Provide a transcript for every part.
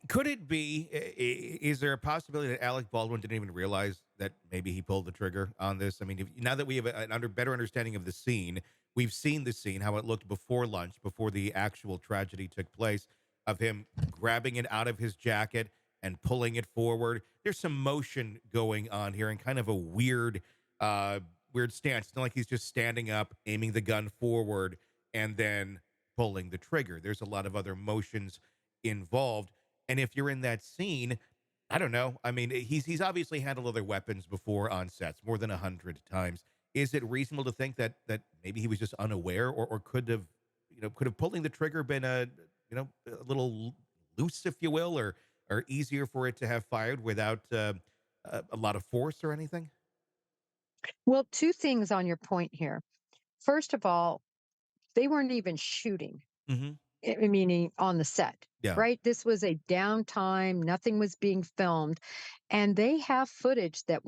Could it be? Is there a possibility that Alec Baldwin didn't even realize that maybe he pulled the trigger on this? I mean, now that we have an better understanding of the scene, we've seen the scene, how it looked before lunch, before the actual tragedy took place, of him grabbing it out of his jacket and pulling it forward. There's some motion going on here, and kind of a uh, weird stance. It's not like he's just standing up, aiming the gun forward, and then pulling the trigger. There's a lot of other motions involved, and if you're in that scene, I don't know. I mean, he's obviously handled other weapons before on sets, more than 100 times. Is it reasonable to think that maybe he was just unaware, or could have pulling the trigger been a little loose, if you will, or easier for it to have fired without a lot of force or anything? Well, two things on your point here. First of all, they weren't even shooting. Hmm. Meaning on the set, Yeah. right? This was a downtime, nothing was being filmed, and they have footage that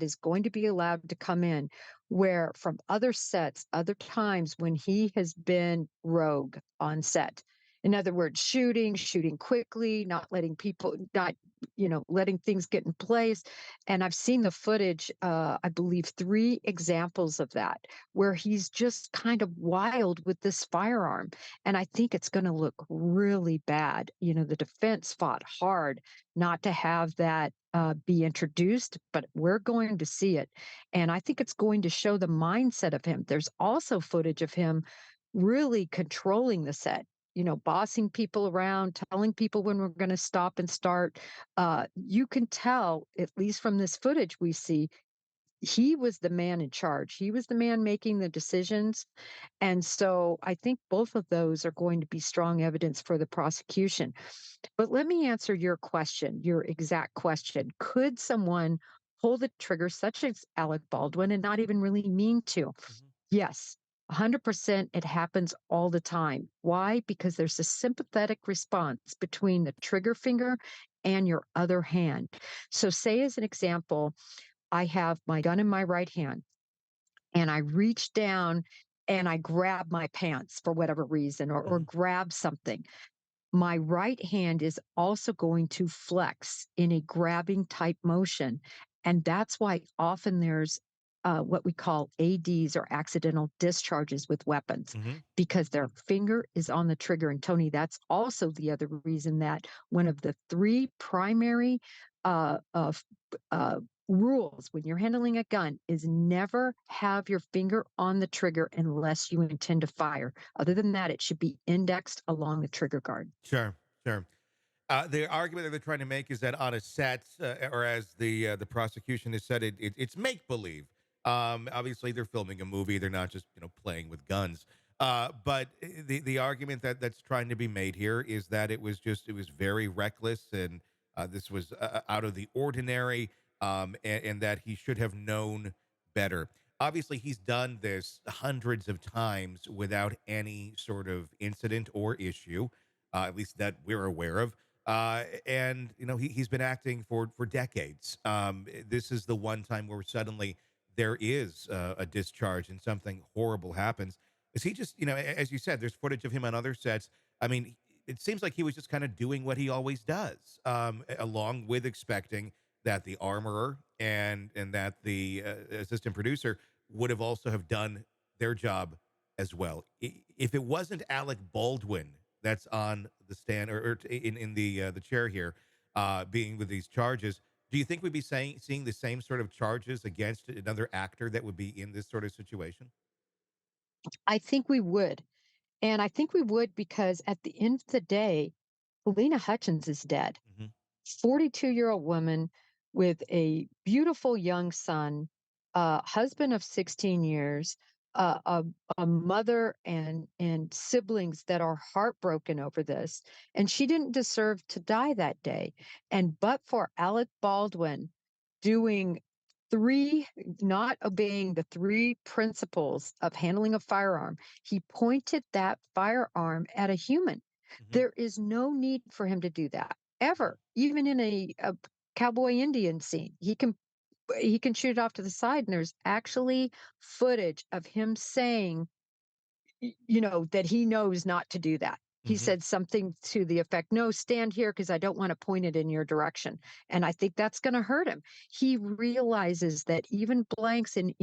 is going to be allowed to come in, where from other sets, other times when he has been rogue on set. In other words, shooting quickly, not letting things get in place. And I've seen the footage, I believe 3 examples of that, where he's just kind of wild with this firearm, and I think it's gonna look really bad. The defense fought hard not to have that, be introduced, but we're going to see it, and I think it's going to show the mindset of him. There's also footage of him really controlling the set, bossing people around, telling people when we're gonna stop and start. You can tell, at least from this footage we see, he was the man in charge. He was the man making the decisions, and so I think both of those are going to be strong evidence for the prosecution. But let me answer your question, your exact question. Could someone pull the trigger, such as Alec Baldwin, and not even really mean to? Hmm. Yes. 100% it happens all the time. Why? Because there's a sympathetic response between the trigger finger and your other hand. So, say, as an example, I have my gun in my right hand and I reach down and I grab my pants for whatever reason, or Hmm. grab something. My right hand is also going to flex in a grabbing type motion. And that's why often there's what we call ADs, or accidental discharges with weapons, Hmm. because their finger is on the trigger. And Tony, that's also the other reason that one of the 3 primary uh, uh, rules when you're handling a gun is never have your finger on the trigger unless you intend to fire. Other than that, it should be indexed along the trigger guard. Sure, sure. The argument that they're trying to make is that on a set, or as the prosecution has said, it's make believe. Obviously, they're filming a movie; they're not just playing with guns. But the argument that's trying to be made here is that it was very reckless, and this was out of the ordinary, and that he should have known better. Obviously, he's done this hundreds of times without any sort of incident or issue, at least that we're aware of. And he's been acting for decades. This is the one time where suddenly there is a discharge and something horrible happens. Is he just, as you said, there's footage of him on other sets. I mean, it seems like he was just kind of doing what he always does, along with expecting that the armorer and that the assistant producer would have also have done their job as well. If it wasn't Alec Baldwin that's on the stand, or in the chair here, being with these charges, do you think we'd be seeing the same sort of charges against another actor that would be in this sort of situation? I think we would. And I think we would because at the end of the day, Halyna Hutchins is dead. Hmm. 42-year-old woman with a beautiful young son, a husband of 16 years, a mother and siblings that are heartbroken over this. And she didn't deserve to die that day. And but for Alec Baldwin doing three, not obeying the 3 principles of handling a firearm, he pointed that firearm at a human. Hmm. There is no need for him to do that ever, even in a cowboy Indian scene. He can shoot it off to the side, and there's actually footage of him saying, that he knows not to do that. He Hmm. said something to the effect, "No, stand here because I don't want to point it in your direction." And I think that's going to hurt him. He realizes that even blanks and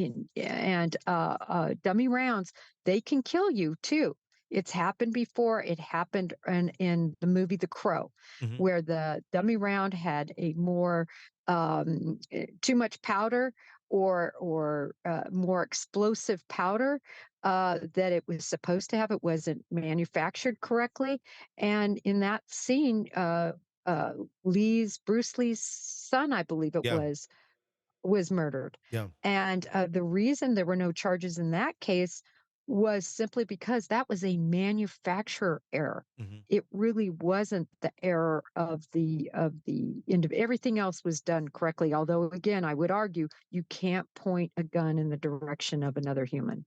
dummy rounds, they can kill you too. It's happened before. It happened in the movie The Crow, Hmm. where the dummy round had a more too much powder or more explosive powder that it was supposed to have. It wasn't manufactured correctly. And in that scene, uh, Bruce Lee's son, I believe it Yeah. was murdered. Yeah. And the reason there were no charges in that case was simply because that was a manufacturer error. Hmm. It really wasn't the error of the end of everything else was done correctly. Although again, I would argue you can't point a gun in the direction of another human.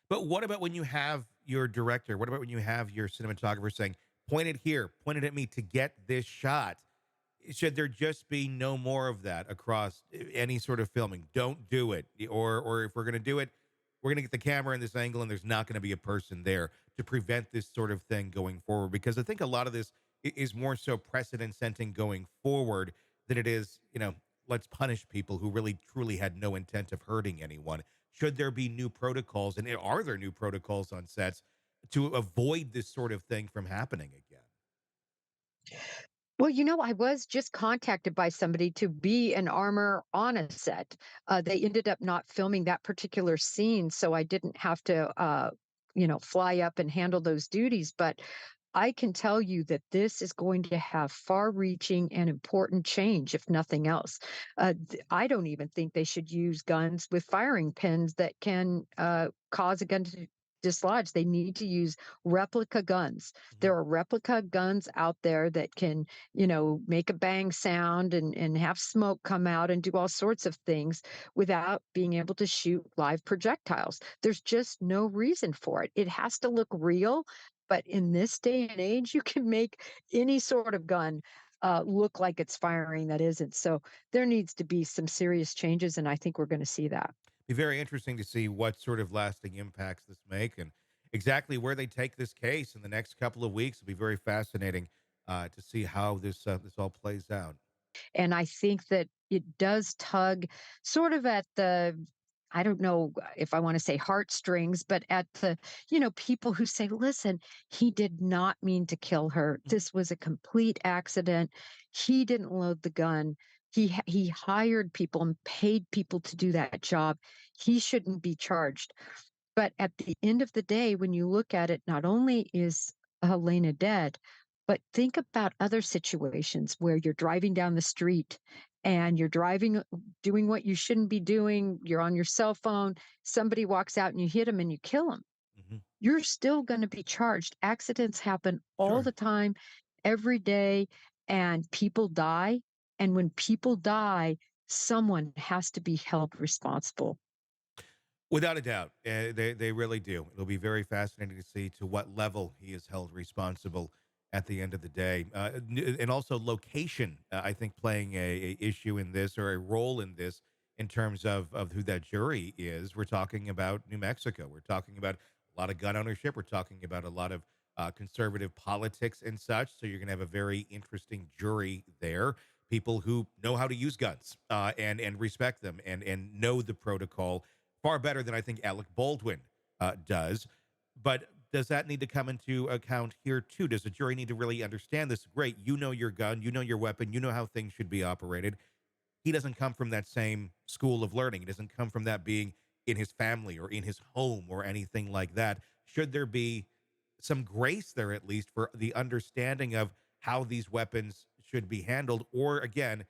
But what about when you have your director? What about when you have your cinematographer saying, "Point it here, point it at me to get this shot"? Should there just be no more of that across any sort of filming? Don't do it. Or if we're going to do it, we're going to get the camera in this angle and there's not going to be a person there to prevent this sort of thing going forward. Because I think a lot of this is more so precedent setting going forward than it is, let's punish people who really truly had no intent of hurting anyone. Should there be new protocols, and are there new protocols on sets to avoid this sort of thing from happening again? Well, I was just contacted by somebody to be an armor on a set. They ended up not filming that particular scene, so I didn't have to, fly up and handle those duties. But I can tell you that this is going to have far reaching and important change, if nothing else. I don't even think they should use guns with firing pins that can cause a gun to dislodge. They need to use replica guns. Mhm. There are replica guns out there that can, make a bang sound and have smoke come out and do all sorts of things without being able to shoot live projectiles. There's just no reason for it. It has to look real, but in this day and age, you can make any sort of gun look like it's firing that isn't. So there needs to be some serious changes, and I think we're going to see that. Be very interesting to see what sort of lasting impacts this make and exactly where they take this case in the next couple of weeks. It'll be very fascinating to see how this all plays out. And I think that it does tug sort of at the, I don't know if I want to say heartstrings, but at the, people who say, listen, he did not mean to kill her. Mhm. This was a complete accident. He didn't load the gun. He hired people and paid people to do that job. He shouldn't be charged. But at the end of the day, when you look at it, not only is Helena dead, but think about other situations where you're driving down the street and you're doing what you shouldn't be doing. You're on your cell phone. Somebody walks out and you hit them and you kill them. Mhm. You're still going to be charged. Accidents happen all Sure. the time, every day, and people die. And when people die, someone has to be held responsible. Without a doubt, they really do. It'll be very fascinating to see to what level he is held responsible at the end of the day, and also location. I think playing a issue in this or a role in this in terms of who that jury is. We're talking about New Mexico. We're talking about a lot of gun ownership. We're talking about a lot of conservative politics and such. So you're going to have a very interesting jury there. People who know how to use guns and respect them and know the protocol far better than I think Alec Baldwin does. But does that need to come into account here too? Does the jury need to really understand this? Great, you know your gun, you know your weapon, you know how things should be operated. He doesn't come from that same school of learning. He doesn't come from that being in his family or in his home or anything like that. Should there be some grace there at least for the understanding of how these weapons should be handled? Or again,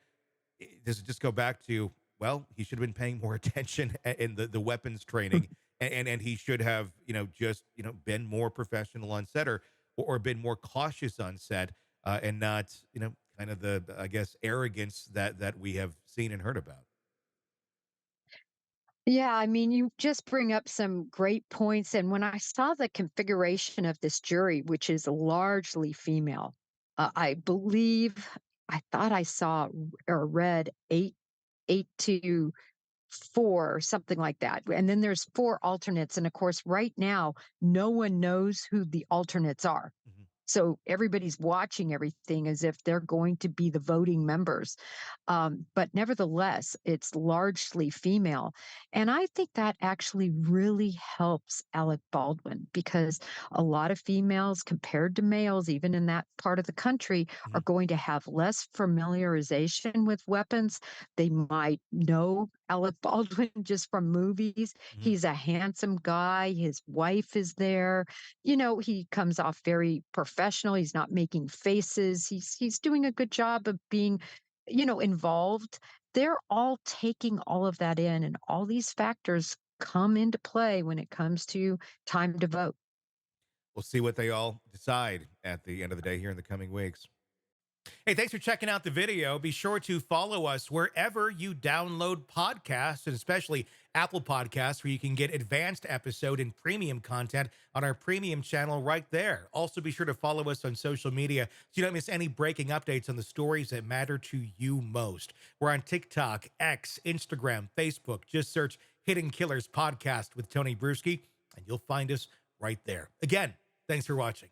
does it just go back to, well, he should have been paying more attention in the weapons training, and he should have just been more professional on set, or been more cautious on set, and not kind of the, I guess, arrogance that we have seen and heard about. Yeah, I mean, you just bring up some great points. And when I saw the configuration of this jury, which is largely female, I believe I thought I saw or read eight to four or something like that. And then there's four alternates. And of course, right now, no one knows who the alternates are. Mhm. So everybody's watching everything as if they're going to be the voting members. But nevertheless, it's largely female. And I think that actually really helps Alec Baldwin because a lot of females, compared to males, even in that part of the country, are Mhm, going to have less familiarization with weapons. They might know Alec Baldwin just from movies. mhm. He's a handsome guy. His wife is there. He comes off very professional. He's not making faces. He's doing a good job of being involved. They're all taking all of that in, and all these factors come into play when it comes to time to vote. We'll see what they all decide at the end of the day here in the coming weeks. Hey, thanks for checking out the video. Be sure to follow us wherever you download podcasts, and especially Apple Podcasts, where you can get advanced episode and premium content on our premium channel right there. Also, be sure to follow us on social media so you don't miss any breaking updates on the stories that matter to you most. We're on TikTok, X, Instagram, Facebook. Just search Hidden Killers Podcast with Tony Brueski, and you'll find us right there. Again, thanks for watching.